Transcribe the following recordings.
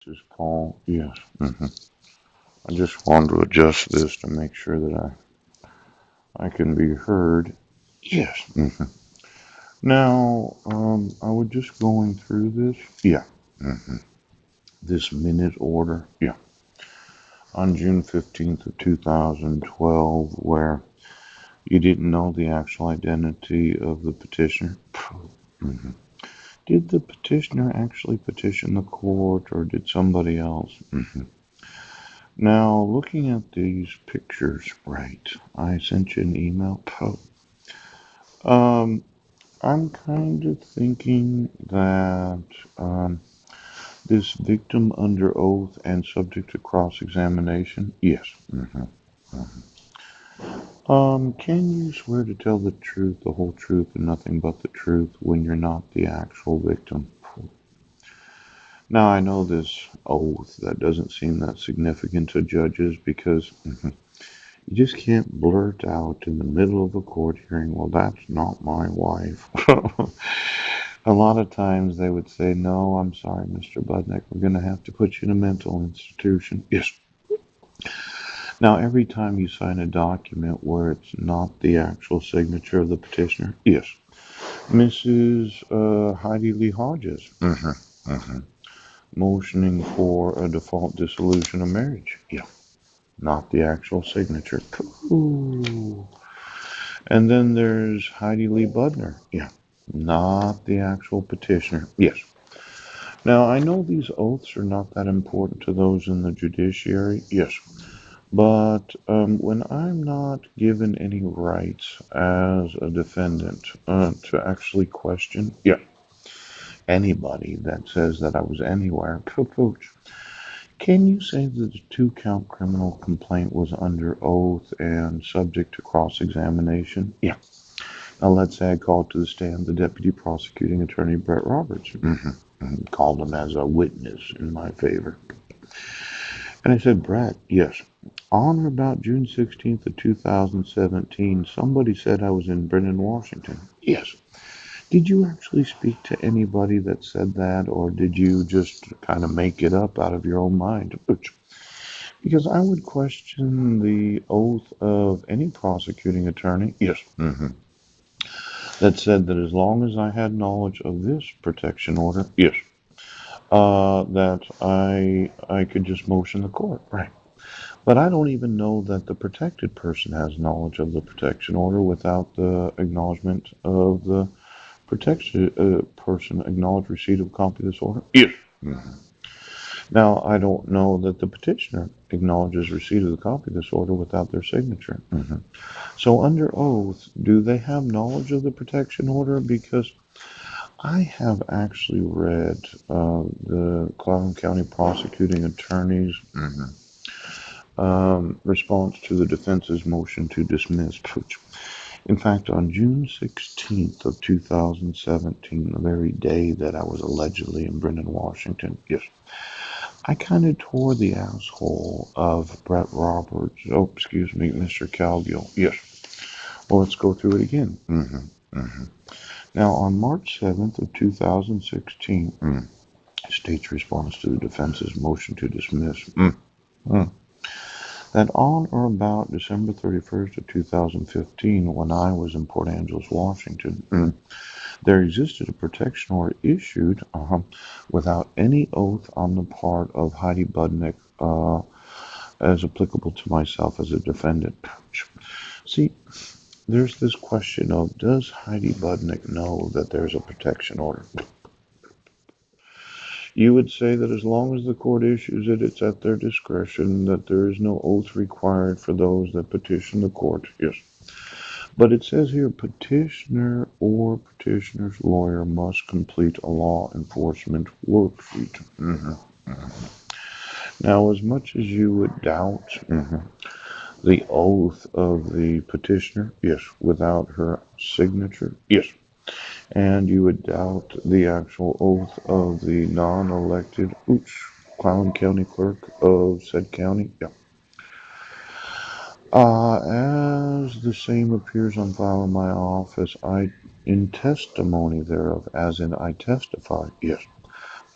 is Paul. Yes. I just wanted to adjust this to make sure that I can be heard. Yes. Now, I was just going through this. Yeah. hmm This minute order. Yeah. On June 15th of 2012, where you didn't know the actual identity of the petitioner. Mhm. Did the petitioner actually petition the court, or did somebody else? Now, looking at these pictures, right, I sent you an email. Um, I'm kind of thinking that this victim under oath and subject to cross-examination, yes. Can you swear to tell the truth, the whole truth, and nothing but the truth when you're not the actual victim? Now, I know this oath that doesn't seem that significant to judges because you just can't blurt out in the middle of a court hearing, well, that's not my wife. A lot of times they would say, no, I'm sorry, Mr. Budnick, we're going to have to put you in a mental institution. Yes. Now, every time you sign a document where it's not the actual signature of the petitioner, yes. Mrs. Heidi Lee Hodges, motioning for a default dissolution of marriage. Yeah. Not the actual signature. Ooh. And then there's Heidi Lee Budner. Yeah. Not the actual petitioner. Yes. Now, I know these oaths are not that important to those in the judiciary. Yes. But when I'm not given any rights as a defendant to actually question, yeah, anybody that says that I was anywhere, coach, can you say that the two-count criminal complaint was under oath and subject to cross-examination? Yeah. Now, let's say I called to the stand the deputy prosecuting attorney, Brett Roberts. Called him as a witness in my favor. And I said, Brett, yes, on or about June 16th of 2017, somebody said I was in Brennan, Washington. Yes. Did you actually speak to anybody that said that, or did you just kind of make it up out of your own mind? Because I would question the oath of any prosecuting attorney. Yes. That said that as long as I had knowledge of this protection order, yes, that I could just motion the court. Right. But I don't even know that the protected person has knowledge of the protection order without the acknowledgement of the protected person acknowledge receipt of a copy of this order. Yes. Now, I don't know that the petitioner acknowledges receipt of the copy of this order without their signature. So, under oath, do they have knowledge of the protection order? Because I have actually read the Clallam County prosecuting attorney's response to the defense's motion to dismiss. In fact, on June 16th of 2017, the very day that I was allegedly in Brennan, Washington, yes, I kind of tore the asshole of Brett Roberts. Oh, excuse me, Mr. Calgill. Yes. Well, let's go through it again. Now, on March 7th of 2016, state's response to the defense's motion to dismiss. That on or about December 31st of 2015, when I was in Port Angeles, Washington, there existed a protection order issued without any oath on the part of Heidi Budnick as applicable to myself as a defendant. See, there's this question of, does Heidi Budnick know that there's a protection order? You would say that as long as the court issues it, it's at their discretion, that there is no oath required for those that petition the court. Yes. But it says here, petitioner or petitioner's lawyer must complete a law enforcement worksheet. Now, as much as you would doubt the oath of the petitioner, yes, without her signature, yes, and you would doubt the actual oath of the non-elected, Clallam County clerk of said county, yeah. As the same appears on file in my office, in testimony thereof, as in I testify, yes,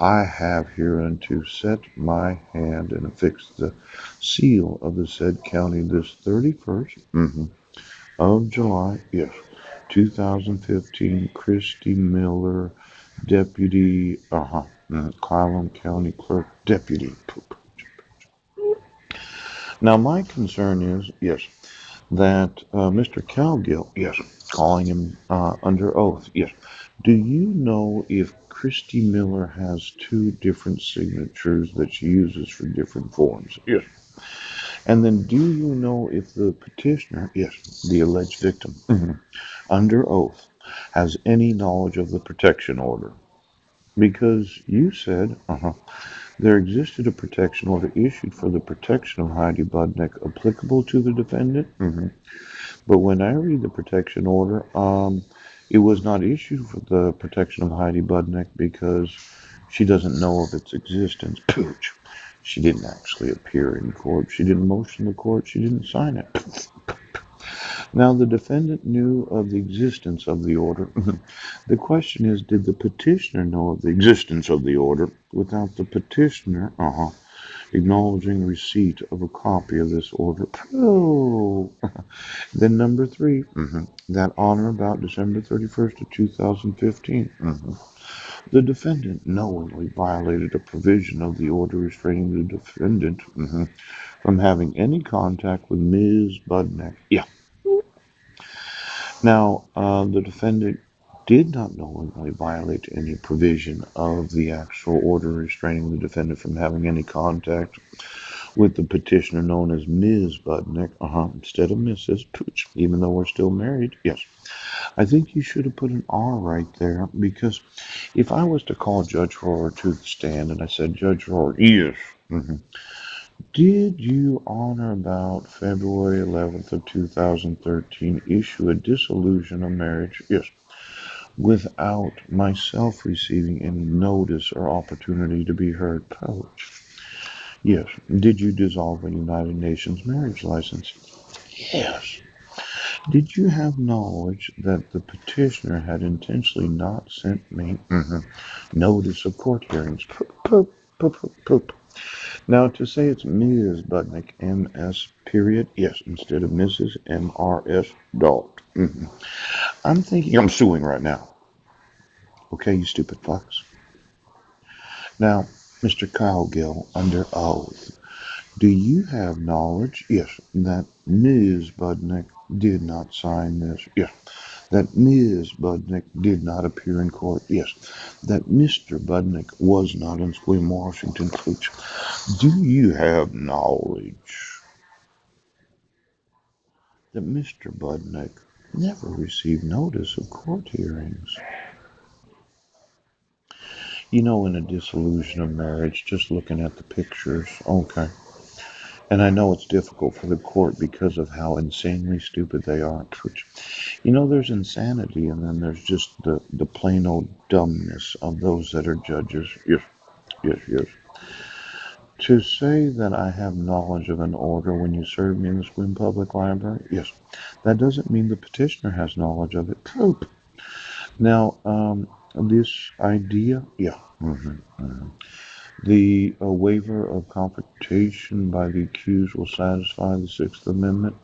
I have hereunto set my hand and affixed the seal of the said county this 31st of July, yes, 2015, Christy Miller, Deputy, Clallam County Clerk, Deputy. Now, my concern is, yes, that Mr. Cowgill, yes, calling him under oath, yes. Do you know if Christy Miller has two different signatures that she uses for different forms? Yes. And then do you know if the petitioner, yes, the alleged victim, under oath, has any knowledge of the protection order? Because you said, there existed a protection order issued for the protection of Heidi Budnick applicable to the defendant. But when I read the protection order, it was not issued for the protection of Heidi Budnick because she doesn't know of its existence. Pooch. She didn't actually appear in court. She didn't motion the court. She didn't sign it. Now, the defendant knew of the existence of the order. The question is, did the petitioner know of the existence of the order without the petitioner acknowledging receipt of a copy of this order? Oh. Then number 3, that on or about December 31st of 2015, the defendant knowingly violated a provision of the order restraining the defendant from having any contact with Ms. Budnick. Yeah. Now, the defendant did not knowingly violate any provision of the actual order restraining the defendant from having any contact with the petitioner known as Ms. Budnick, instead of Mrs. Pooch, even though we're still married. Yes. I think you should have put an R right there because if I was to call Judge Rohr to the stand and I said, Judge Rohr, yes, did you on or about February 11th of 2013 issue a dissolution of marriage? Yes. Without myself receiving any notice or opportunity to be heard. Ouch. Yes. Did you dissolve a United Nations marriage license? Yes. Did you have knowledge that the petitioner had intentionally not sent me notice of court hearings? Poop, poop, poop, poop, poop. Now, to say it's Ms. Budnick, M.S. period, yes, instead of Mrs. M.R.S. Dalt. I'm thinking I'm suing right now. Okay, you stupid fucks. Now, Mr. Cowgill, under oath, do you have knowledge, yes, that Ms. Budnick did not sign this? Yes. That Ms. Budnick did not appear in court? Yes. That Mr. Budnick was not in Sequim, Washington, Coach? Do you have knowledge that Mr. Budnick never received notice of court hearings? You know, in a dissolution of marriage, just looking at the pictures, okay. And I know it's difficult for the court because of how insanely stupid they are. You know, there's insanity, and then there's just the plain old dumbness of those that are judges. Yes, yes, yes. To say that I have knowledge of an order when you serve me in the Sequim Public Library, yes, that doesn't mean the petitioner has knowledge of it. Poop. Now, this idea, yeah. The waiver of confrontation by the accused will satisfy the Sixth Amendment.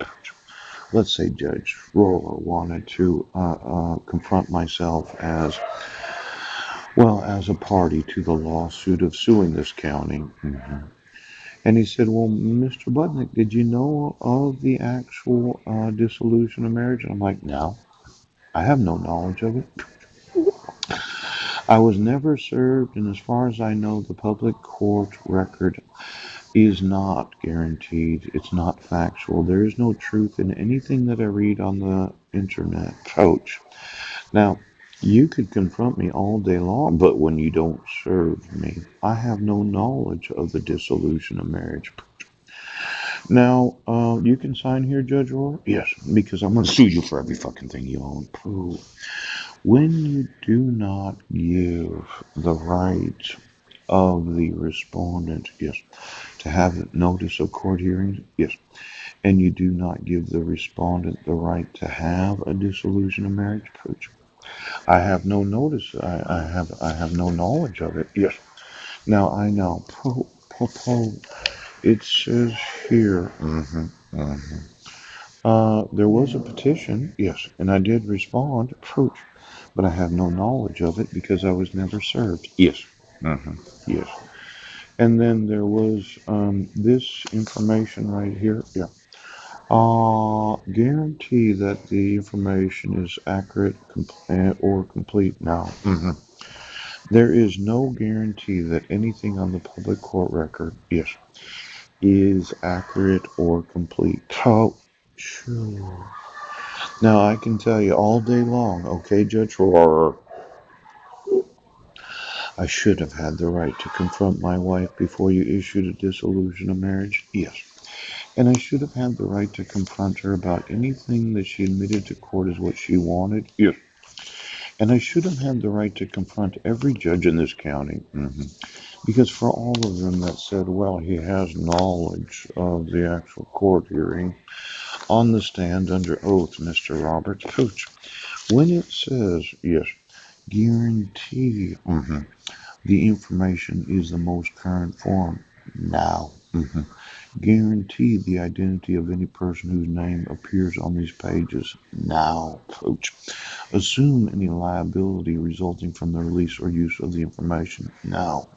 Let's say Judge Rohr wanted to confront myself as well as a party to the lawsuit of suing this county. And he said, well, Mr. Budnick, did you know of the actual dissolution of marriage? And I'm like, no, I have no knowledge of it. I was never served, and as far as I know, the public court record is not guaranteed. It's not factual. There is no truth in anything that I read on the internet. Ouch. Now, you could confront me all day long, but when you don't serve me, I have no knowledge of the dissolution of marriage. Now, you can sign here, Judge Rohr? Yes, because I'm going to sue you for every fucking thing you own. When you do not give the right of the respondent, yes, to have notice of court hearings, yes, and you do not give the respondent the right to have a dissolution of marriage, I have no notice. I have no knowledge of it. Yes. Now I know. It says here. There was a petition, yes, and I did respond, but I have no knowledge of it because I was never served. Yes. Yes. And then there was this information right here. Yeah. Guarantee that the information is accurate or complete now. There is no guarantee that anything on the public court record, yes, is accurate or complete. Oh, sure. Now I can tell you all day long, okay, Judge Roar, I should have had the right to confront my wife before you issued a dissolution of marriage. Yes. And I should have had the right to confront her about anything that she admitted to court as what she wanted. Yes. And I should have had the right to confront every judge in this county. Because for all of them that said, well, he has knowledge of the actual court hearing on the stand under oath, Mr. Roberts Pooch, when it says, yes, guarantee the information is the most current form now. Guarantee the identity of any person whose name appears on these pages now, Coach. Assume any liability resulting from the release or use of the information now.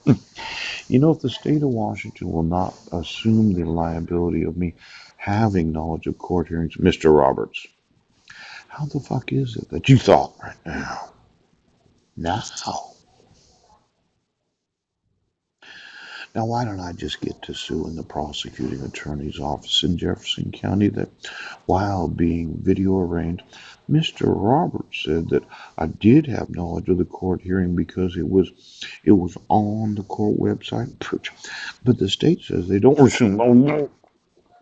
You know, if the state of Washington will not assume the liability of me having knowledge of court hearings, Mr. Roberts, how the fuck is it that you thought right now? Now. Now, why don't I just get to suing the prosecuting attorney's office in Jefferson County that while being video arraigned, Mr. Roberts said that I did have knowledge of the court hearing because it was on the court website. But the state says they don't assume.